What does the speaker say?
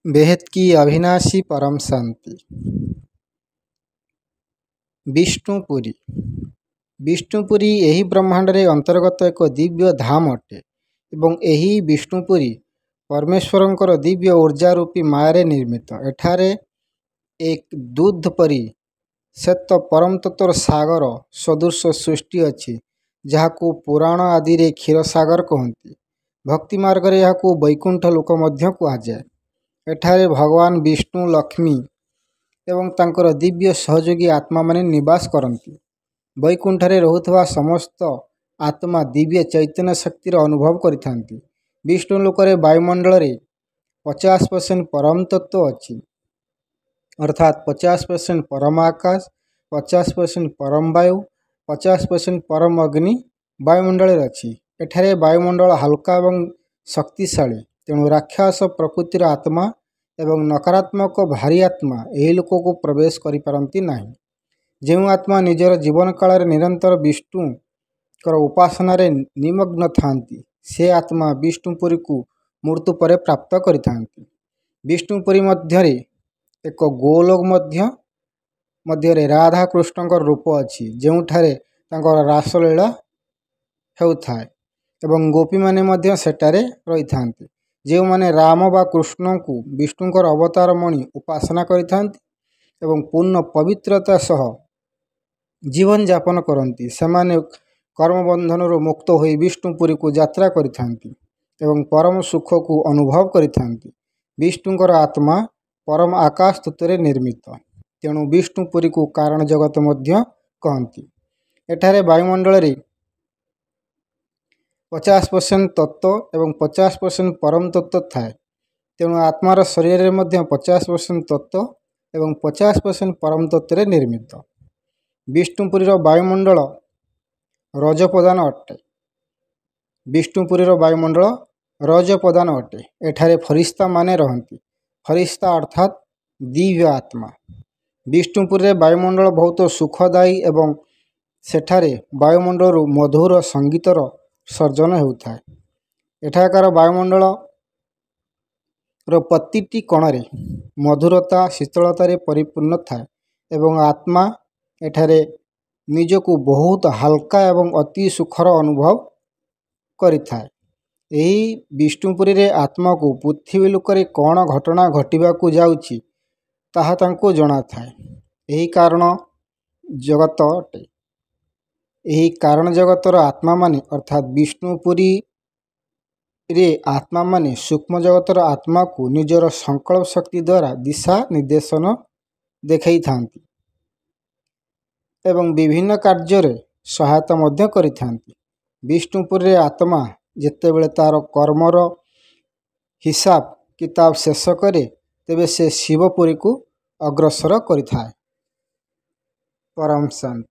बेहद की अविनाशी परम शांति। विष्णुपुरी विष्णुपुरी यही ब्रह्मांड रे अंतर्गत एक दिव्य धाम अटे एवं यही विष्णुपुरी परमेश्वरंकर दिव्य ऊर्जा रूपी माया निर्मित। एठारे एक दूध परी श्वेत परम तत्वर सागर सदृश सृष्टि अच्छी जहाकू पुराण आदि रे क्षीर सागर कहती। भक्ति मार्ग रे यहाकू वैकुंठ लोक मध्य कहुए। एठारे भगवान विष्णु लक्ष्मी एवं तांकर दिव्य सहयोगी आत्मा माने निवास करती। वैकुंठरे रहुथवा समस्त आत्मा दिव्य चैतन्य शक्तिर अनुभव करिथांती। विष्णु लोकरे वायुमंडल रे 50% परम तत्व अच्छी, अर्थात 50% परम आकाश, 50% परम वायु, 50% परम अग्नि वायुमंडल अच्छी। एठारे वायुमंडल हल्का एवं शक्तिशाली, तेणु राक्षस प्रकृतिर आत्मा एवं नकारात्मक भारी आत्मा यही लोक को प्रवेश करिपारंती नाही। जो आत्मा निजर जीवन काल निरंतर विष्णुकर उपासना निमग्न थांती से आत्मा विष्णुपुरी को मृत्यु पर प्राप्त करिथांती। विष्णुपुरी मध्यरे एक गोलोक मध्य राधा कृष्णकर रूप अच्छी जोठारे तांकर रासलीला हेउथाए एवं गोपी माने मध्य सेटारे रही थांती। जो माने राम बा कृष्ण को विष्णुकर अवतार मणि उपासना करिथांती एवं पूर्ण पवित्रता सह जीवन यापन करती, सेमाने कर्मबंधन मुक्त होई विष्णुपुरी को यात्रा करिथांती एवं परम सुख को अनुभव करिथांती। विष्णुकर आत्मा परम आकाश तत्व निर्मित, तेणु विष्णुपुरी को कारण जगत मध्य कहती। एठारे वायुमंडल रे 50% तत्व एवं 50% परम तत्व थाए, तेणु आत्मार शरीर में मध्य 50% तत्व एवं 50% परम तत्व निर्मित। विष्णुपुरीर वायुमंडल रजप्रधान अटे। विष्णुपुरीर वायुमंडल रजप्रधान अटे। एठारे फरिश्ता माने रहती। फरिश्ता अर्थात दिव्य आत्मा। विष्णुपुरी वायुमंडल बहुत सुखदायी एवं सेठारे वायुमंडल मधुर संगीतर सर्जन होता है। एठाकार वायुमंडल प्रतिटी कणरे मधुरता शीतलतार परिपूर्ण थाए एवं आत्मा एठारे निजको बहुत हल्का एवं अति सुखर अनुभव करिथाए। यही विष्णुपुरी रे आत्मा को पृथ्वी लोकरे कौन घटना घटिबाकू जाउची ताहा तांको जଣା थाए। यही कारण जगत अटे। यही कारण जगतर आत्मा माने अर्थात विष्णुपुरी रे आत्मा माने सूक्ष्म जगतर आत्मा को निजर संकल्प शक्ति द्वारा दिशा निर्देशन देखई थांती एवं विभिन्न कार्य रे सहायता मध्य करि थांती। विष्णुपुरी रे आत्मा जेतेबेले तार कर्मर हिसाब किताब शेष करे तेबे से शिवपुरी को अग्रसर करिथाए। परम शांति।